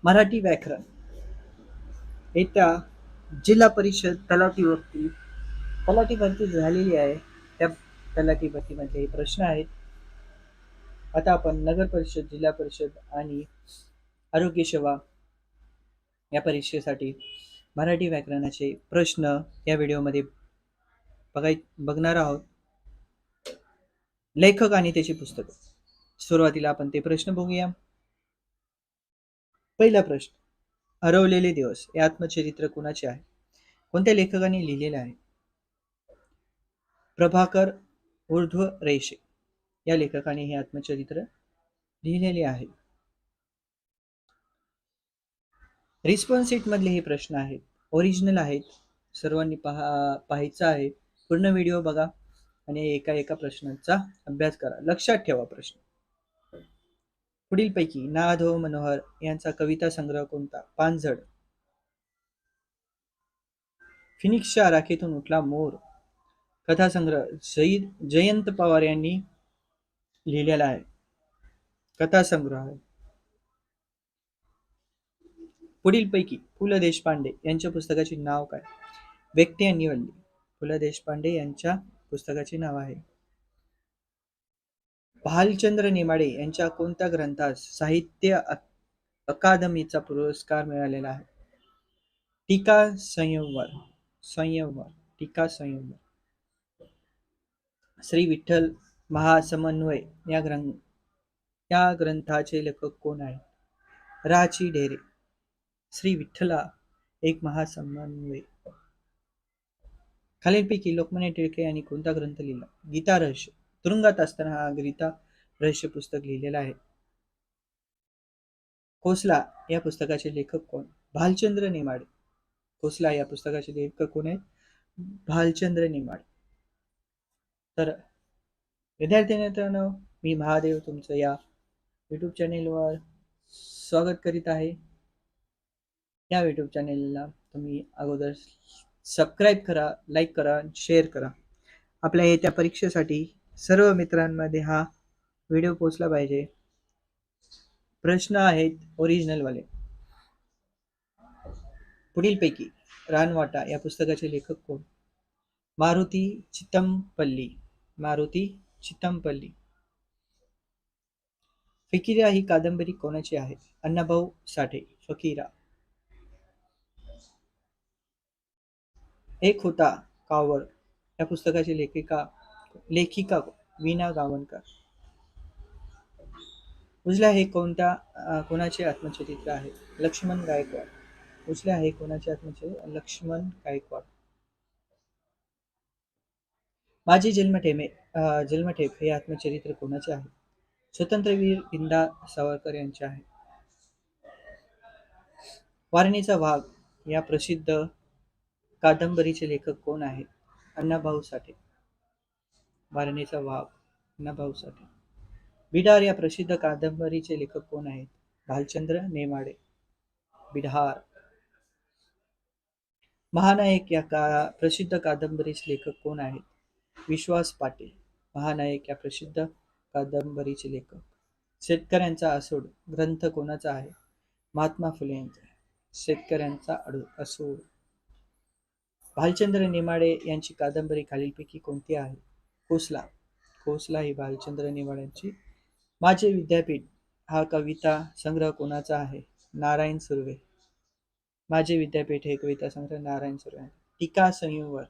मराठी व्याकरण येत्या जिल्हा परिषद तलाठी भरती झालेली आहे. त्या तलाठी भरतीमध्ये प्रश्न आहेत. आता आपण नगर परिषद, जिल्हा परिषद आणि आरोग्य सेवा या परीक्षेसाठी मराठी व्याकरणाचे प्रश्न या व्हिडिओमध्ये बघणार आहोत. लेखक आणि त्याची पुस्तकं. सुरुवातीला आपण ते प्रश्न बघूया. पहिला प्रश्न, हरवलेले दिवस हे आत्मचरित्र कुणाचे आहे? कोणत्या लेखकाने लिहिलेले आहे? प्रभाकर ऊर्ध्व रेषे या लेखकाने हे आत्मचरित्र लिहिलेले आहे. रिस्पॉन्स शीट मधले हे प्रश्न आहेत, ओरिजिनल आहेत. सर्वांनी पाहायचं आहे. पूर्ण व्हिडिओ बघा आणि एका एका प्रश्नाचा अभ्यास करा. लक्षात ठेवा प्रश्न. पुढीलपैकी ना.धो. मनोहर यांचा कविता संग्रह कोणता? पानझड. फिनिक्सच्या राखेतून उठला मोर कथासंग्रह जयंत पवार यांनी लिहिलेला आहे. कथासंग्रह आहे. पुढीलपैकी पु ल देशपांडे यांच्या पुस्तकाचे नाव काय? व्यक्ती आणि वल्ली. पु ल देशपांडे यांच्या पुस्तकाचे नाव आहे. भालचंद्र नेमाडे यांच्या कोणत्या ग्रंथास साहित्य अकादमीचा पुरस्कार मिळालेला आहे? टीका संयमवर. टीका संयमवर. श्री विठ्ठल महासमन्वय या ग्रंथाचे लेखक कोण आहे? राची ढेरे. श्री विठ्ठला एक महासमन्वय. खालीलपैकी लोकमान्य टिळके यांनी कोणता ग्रंथ लिहिला? गीता रहस्य. तुरुंगात असताना हा गीता रहस्य पुस्तक लिहिलेला आहे. कोसला या पुस्तकाचे लेखक कोण? भालचंद्र नेमाडे. कोसला या पुस्तकाचे लेखक कोण आहेत? भालचंद्र नेमाडे. तर विद्यार्थी मित्रांनो, मी महादेव तुमचं या युट्यूब चॅनेलवर स्वागत करीत आहे. या युट्यूब चॅनेलला तुम्ही अगोदर सबस्क्राईब करा, लाईक करा, शेअर करा. आपल्या येत्या परीक्षेसाठी सर्व मित्रांमध्ये हा व्हिडिओ पोहोचला पाहिजे. प्रश्न आहेत ओरिजिनल वाले. पुढीलपैकी रानवाटा या पुस्तकाचे लेखक कोण? मारुती चितमपल्ली. मारुती चितमपल्ली. फकीरा ही कादंबरी कोणाची आहे? अण्णाभाऊ साठे. फकीरा. एक होता कावड या पुस्तकाची लेखिका वीणा गावणकर. उजला हे कोणाचे आत्मचरित्र आहे? लक्ष्मण गायकवाड. उजला हे कोणाचे आत्मचरित्र? लक्ष्मण गायकवाड. माझी जन्मठेप हे आत्मचरित्र कोणाचे आहे? स्वतंत्रवीर विंदा सावरकर यांचे आहे. वारणीचा वाघ या प्रसिद्ध कादंबरीचे लेखक कोण आहेत? अण्णाभाऊ साठे. वारणीचा वाघ, अण्णाभाऊ साठे. बिडार या प्रसिद्ध कादंबरीचे लेखक कोण आहेत? भालचंद्र नेमाडे. बिडार. महानायक या प्रसिद्ध कादंबरीचे लेखक कोण आहेत? विश्वास पाटील. महानायक या प्रसिद्ध कादंबरीचे लेखक. शेतकऱ्यांचा असूड ग्रंथ कोणाचा आहे? महात्मा फुले यांचा. शेतकऱ्यांचा असूड. भालचंद्र नेमाडे यांची कादंबरी खालीलपैकी कोणती आहे? कोसला. कोसला ही भालचंद्र नेमाडे यांची. माझे विद्यापीठ हा कविता संग्रह कोणाचा आहे? नारायण सुर्वे. माझे विद्यापीठ हे कविता संग्रह नारायण सुर्वे. टीका संयमवर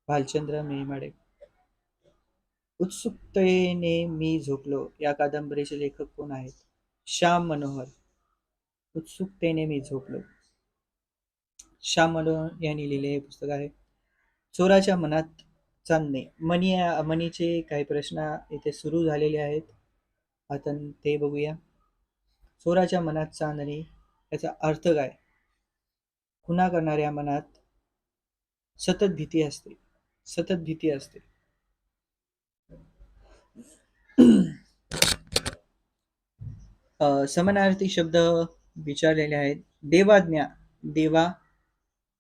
भालचंद्र नेमाडे. उत्सुकतेने मी झोपलो या कादंबरीचे लेखक कोण आहेत? श्याम मनोहर. उत्सुकतेने मी झोपलो. श्याम मनोहर यांनी लिहिले हे पुस्तक आहे. चोराच्या मनात चांदणे. मनीचे काही प्रश्न इथे सुरू झालेले आहेत, आपण ते बघूया. चोराच्या मनात चांदणे याचा अर्थ काय? खुना करणाऱ्या मनात सतत भीती असते. सतत भीती असते. समानार्थी शब्द विचारलेले आहेत. देवाज्ञा. देवा.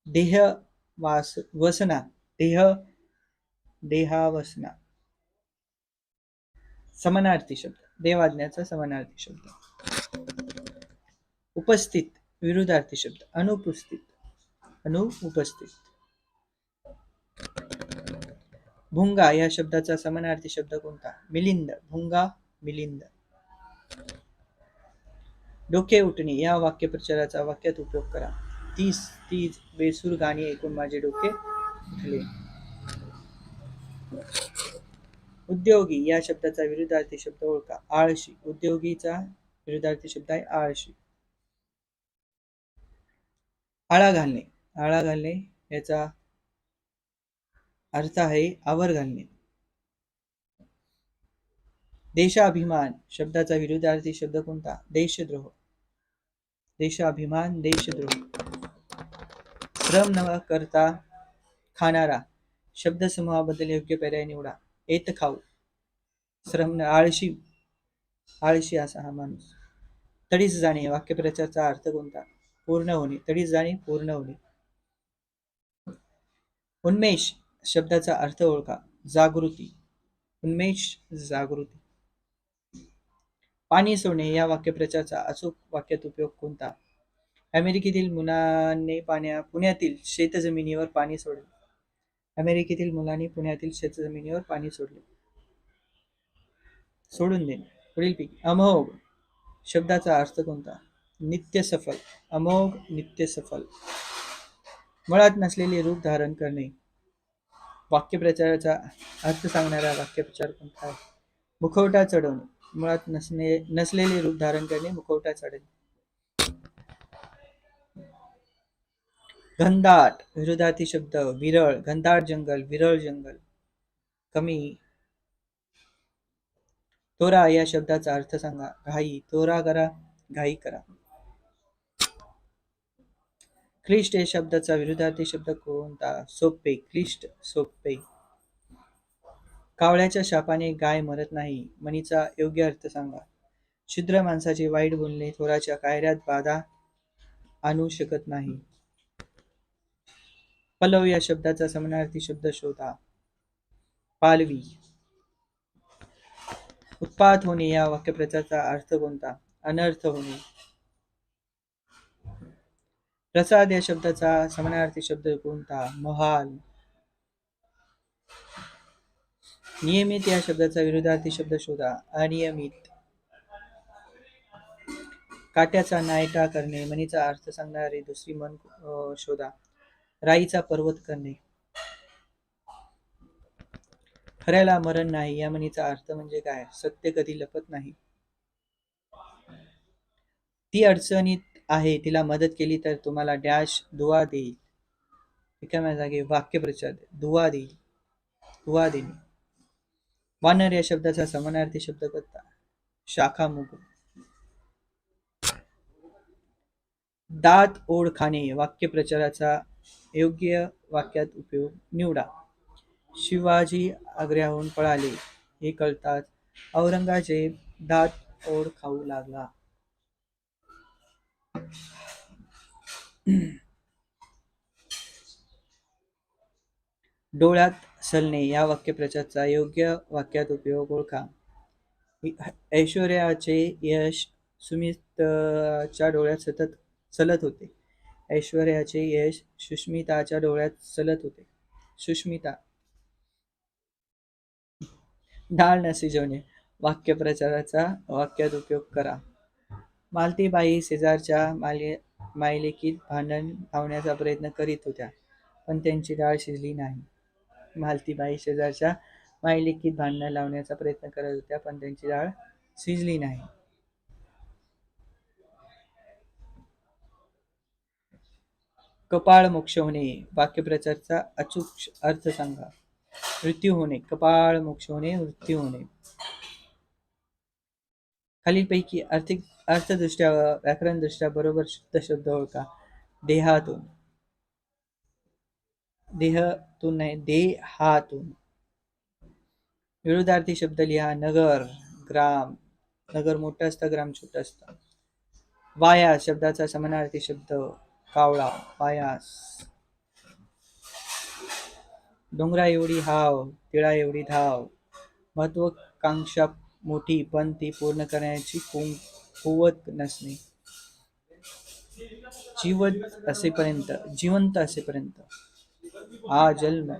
देह वसना. देहावसना. समानार्थी शब्द. देवाज्ञाचा समानार्थी शब्द. उपस्थित विरुद्धार्थी शब्द अनुपस्थित, अनुपस्थित. भुंगा या शब्दाचा समानार्थी शब्द कोणता? मिलिंद. भुंगा मिलिंद. डोके उठणे या वाक्यप्रचाराचा वाक्यात उपयोग करा. तीस तीज बेसूर गाणी ऐकून माझे डोके उठले. उद्योगी या शब्दाचा विरुद्धार्थी शब्द ओळखा. आळशी. उद्योगीचा विरुद्धार्थी शब्द आहे आळशी. आळा घालणे. आळा घालणे याचा अर्थ आहे आवर घालणे. देशाभिमान शब्दाचा विरुद्धार्थी शब्द कोणता? देशद्रोह. देशाभिमान देशद्रोह. श्रम न करता खाणारा शब्दसमूहाबद्दल योग्य पर्याय निवडा. येत खाऊ. श्रम न आळशी. आळशी असा हा माणूस. तडीस जाणे वाक्यप्रचाराचा अर्थ कोणता? पूर्ण होणे. तडीस जाणे पूर्ण होणे. उन्मेष शब्दाचा अर्थ ओळखा. जागृती. उन्मेष जागृती. पाणी सोडणे या वाक्यप्रचाराचा अचूक वाक्यात उपयोग कोणता? अमेरिकेतील मुलाने पुण्यातील शेतजमिनीवर पाणी सोडले. अमेरिकेतील मुलांनी पुण्यातील शेतजमिनीवर पाणी सोडले. सोडून देणे. पुढील पीक. अमोघ शब्दाचा अर्थ कोणता? नित्य सफल. अमोघ नित्य सफल. मुळात नसलेले रूप धारण करणे वाक्यप्रचाराचा अर्थ सांगणारा वाक्यप्रचार कोणता आहे? मुखवटा चढवणे. मुळात नसलेले रूप धारण करणे मुखवटा चढवणे. घनदाट विरोधार्थी शब्द विरळ. घनदाट जंगल विरळ जंगल. कमी. तोरा या शब्दाचा अर्थ सांगा. घाई. तोरा करा घाई करा. क्लिष्ट या शब्दाचा विरुद्धार्थी शब्द कोणता? सोपे. क्लिष्ट सोपे. कावळ्याच्या शापाने गाय मरत नाही म्हणीचा योग्य अर्थ सांगा. शूद्र माणसाचे वाईट बोलणे थोराच्या कायऱ्यात बाधा आणू शकत नाही. पलव या शब्दाचा समानार्थी शब्द शोधा. पालवी. उत्पात होणे या वाक्यप्रचाराचा अर्थ कोणता? अनर्थ होणे. प्रसाद या शब्दाचा समानार्थी शब्द कोणता? महाल. नियमित या शब्दाचा विरुद्धार्थी शब्द शोधा. अनियमित. काट्याचा नायटा करणे म्हणीचा अर्थ सांगणारी दुसरी म्हण शोधा. राईचा पर्वत करणे. खऱ्याला मरण नाही या म्हणीचा अर्थ म्हणजे काय? सत्य कधी लपत नाही. ती अडचणीत आहे तिला मदत केली तर तुम्हाला डॅश दुवा देईल. एका जागी वाक्यप्रचार दुवा देईल. दुवा देईल. वानर या शब्दाचा समानार्थी शब्द कोणता? शाखामुख. दात ओढ खाणे वाक्यप्रचाराचा योग्य वाक्यात उपयोग निवडा. शिवाजी आग्र्याहून पळाले हे कळताच औरंगजेब दात ओढ खाऊ लागला. डोळ्यात सलणे या वाक्यप्रचाराचा योग्य वाक्यात उपयोग ओळखा. ऐश्वर्याचे यश सुमित्राच्या डोळ्यात सतत सलत होते. ऐश्वर्याचे यश सुष्मिताच्या डोळ्यात सलत होते. सुष्मिता. डाळ न शिजवणे वाक्यप्रचाराचा वाक्यात उपयोग करा. मालतीबाई शेजारच्या मायलेकीत भांडण लावण्याचा प्रयत्न करीत होत्या पण त्यांची डाळ शिजली नाही. मालतीबाई शेजारच्या मायलेकीत भांडण लावण्याचा प्रयत्न करत होत्या पण त्यांची डाळ शिजली नाही. कपाळ मोक्ष होणे वाक्यप्रचाराचा अचूक अर्थ सांगा. मृत्यू होणे. कपाळ मोक्ष होणे मृत्यू होणे. खालीलपैकी अर्थदृष्ट्या व्याकरणदृष्ट्या बरोबर शुद्ध शब्द ओळखा. देहातून. देहातून नाही देहातून. विरुद्धार्थी शब्द लिहा. नगर ग्राम. नगर मोठं असतं ग्राम छोटं असतं. वायास शब्दाचा समानार्थी शब्द कावळा. वायास. डोंगरा एवढी हाव तिळा एवढी धाव. महत्वाकांक्षा मोठी पण ती पूर्ण करण्याची कुवत नसणे. जिवंत असेपर्यंत हा जन्म.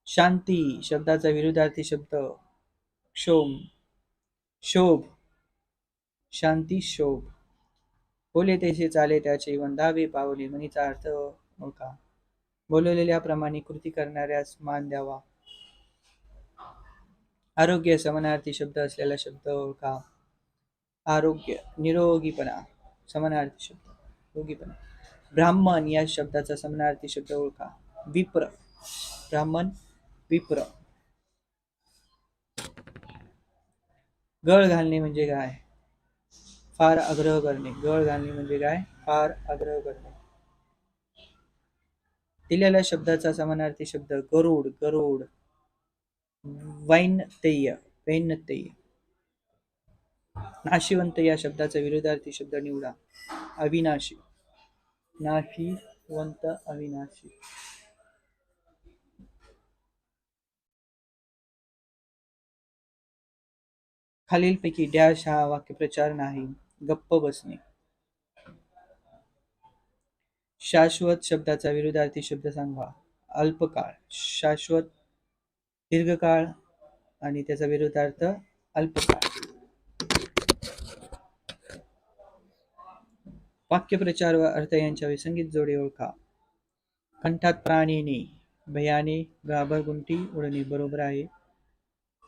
शांती शब्दाचा विरुद्धार्थी शब्द क्षोम, शोभ. शांती शोभ. बोले तेचे चाले त्याचे वंदावे पावले. म्हणीचा अर्थ ओळखा. बोलवलेल्याप्रमाणे कृती करणाऱ्यास मान द्यावा. आरोग्य समानार्थी शब्द असलेला शब्द ओळखा. आरोग्य निरोगीपणा. समानार्थी शब्द निरोगीपणा. ब्राह्मण या शब्दाचा समानार्थी शब्द ओळखा. विप्र. ब्राह्मण विप्र. गळ घालणे म्हणजे काय? फार आग्रह करणे. गळ घालणे म्हणजे काय? फार आग्रह करणे. दिलेल्या शब्दाचा समानार्थी शब्द गरुड. गरुड. वैनतेय. वैनतेय. नाशिवंत या शब्दाचा विरुद्धार्थी शब्द निवडा. अविनाशी. नाशिवंत अविनाशी. खालीलपैकी डॅश हा वाक्यप्रचार नाही. गप्प बसणे. शाश्वत शब्दाचा विरुद्धार्थी शब्द सांगा. अल्पकाळ. शाश्वत दीर्घकाळ आणि त्याचा विरुद्धार्थ अल्पकाळ. वाक्यप्रचार व अर्थ यांच्या विसंगीत जोडी ओळखा. कंठात प्राण येणे. भयाने. घाबरगुंटी उडणे. बरोबर आहे.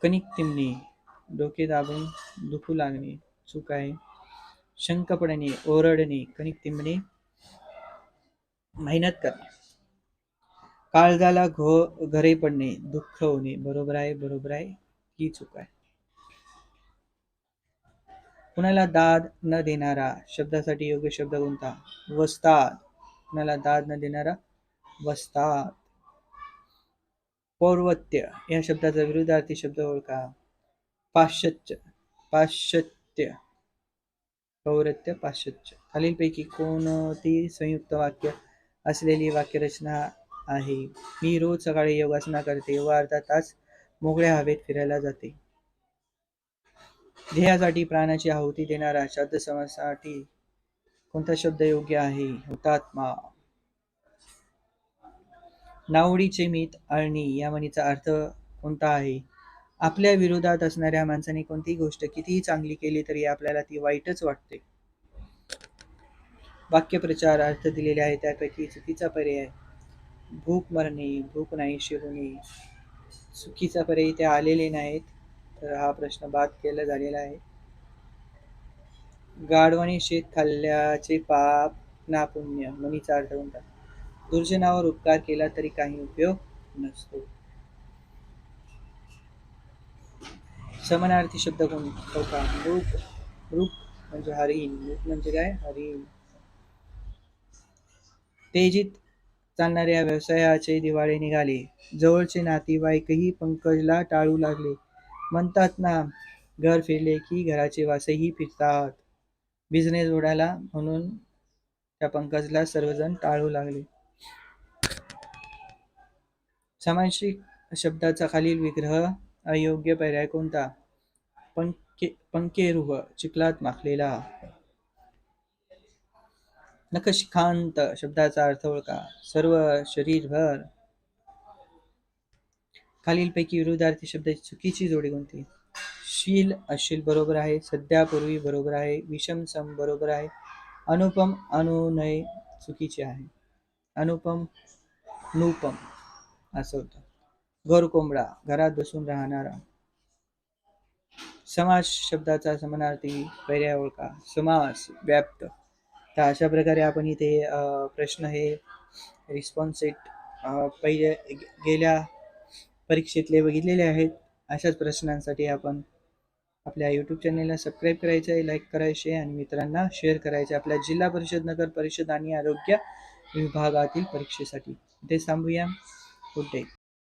कणिक तिंबणे. डोके दाबून दुखू लागणे. चूक आहे. शंक पडणे. ओरडणे. कणिक तिंबणे. मेहनत करणे. काळजाला घरे पडणे. दुःख होणे. बरोबर आहे. बरोबर आहे. ही चूक आहे. कुणाला दाद न देणारा शब्दासाठी योग्य शब्द कोणता? वस्ताद. कुणाला दाद न देणारा वस्ताद. पौर्वत्य या शब्दाचा विरुद्धार्थी शब्द ओळखा. पाश्चात्य. पाश्चात्य. पौर्वत्य पाश्चात्य. खालीलपैकी कोणती संयुक्त वाक्य असलेली वाक्यरचना आहे? मी रोज सकाळी योगासना करते व अर्धा तास मोकळ्या हवेत फिरायला जाते. ध्येयासाठी प्राणाची आहुती देणारा शब्दसमासासाठी कोणता शब्द योग्य आहे? हुतात्मा. नावडीचे मीठ अळणी या म्हणीचा अर्थ कोणता आहे? आपल्या विरोधात असणाऱ्या माणसाने कोणतीही गोष्ट कितीही चांगली केली तरी आपल्याला ती वाईटच वाटते. वाक्यप्रचार अर्थ दिलेले आहे त्यापैकी चुकीचा पर्याय. भूक मरणे. भूक नाहीशी होणे. चुकीचा पर्याय ते आलेले नाहीत तर हा प्रश्न बाद केला झालेला आहे. गाढवाने शेत खाल्ल्याचे पाप ना पुण्य. म्हणीचा अर्थ कोणता? दुर्जनावर उपकार केला तरी काही उपयोग नसतो. समानार्थी शब्द कोणता? मृग. मृग म्हणजे हरिण. मृग म्हणजे काय? हरिण. तेजीत चालणाऱ्या व्यवसायाचे दिवाळे निघाले. जवळचे नातेवाईकही पंकजला टाळू लागले. म्हणतात ना, घर फिरले की घराचे वासही फिरतात. बिझनेस उडाला म्हणून त्या पंकजला सर्वजण टाळू लागले. सामासिक शब्दाचा खालील विग्रह अयोग्य पर्याय कोणता? पंकेरुह. चिखलात माखलेला. नखशिखांत शब्दाचा अर्थ ओळखा. सर्व शरीरभर. खालीलपैकी विरुद्धार्थी शब्दाची चुकीची जोडी कोणती? शील अशील बरोबर आहे. सध्या पूर्वी बरोबर आहे. विषम सम बरोबर आहे. अनुपम अनुनय चुकीचे आहे. अनुपम नूपम असं होतं. घर कोंबडा. घरात बसून राहणारा. समास शब्दाचा समानार्थी पर्याय ओळखा. समास व्याप्त. तर अशा प्रकारे आपण इथे प्रश्न हे रिस्पॉन्स सेट पहिले गेल्या परीक्षेतले बघितलेले आहेत. अशाच प्रश्नांसाठी आपण आपल्या यूट्यूब चॅनलला सबस्क्राईब करायचं आहे, लाईक करायचे आणि मित्रांना शेअर करायचे आपल्या जिल्हा परिषद, नगर परिषद आणि आरोग्य विभागातील परीक्षेसाठी. इथे थांबूया. Good day.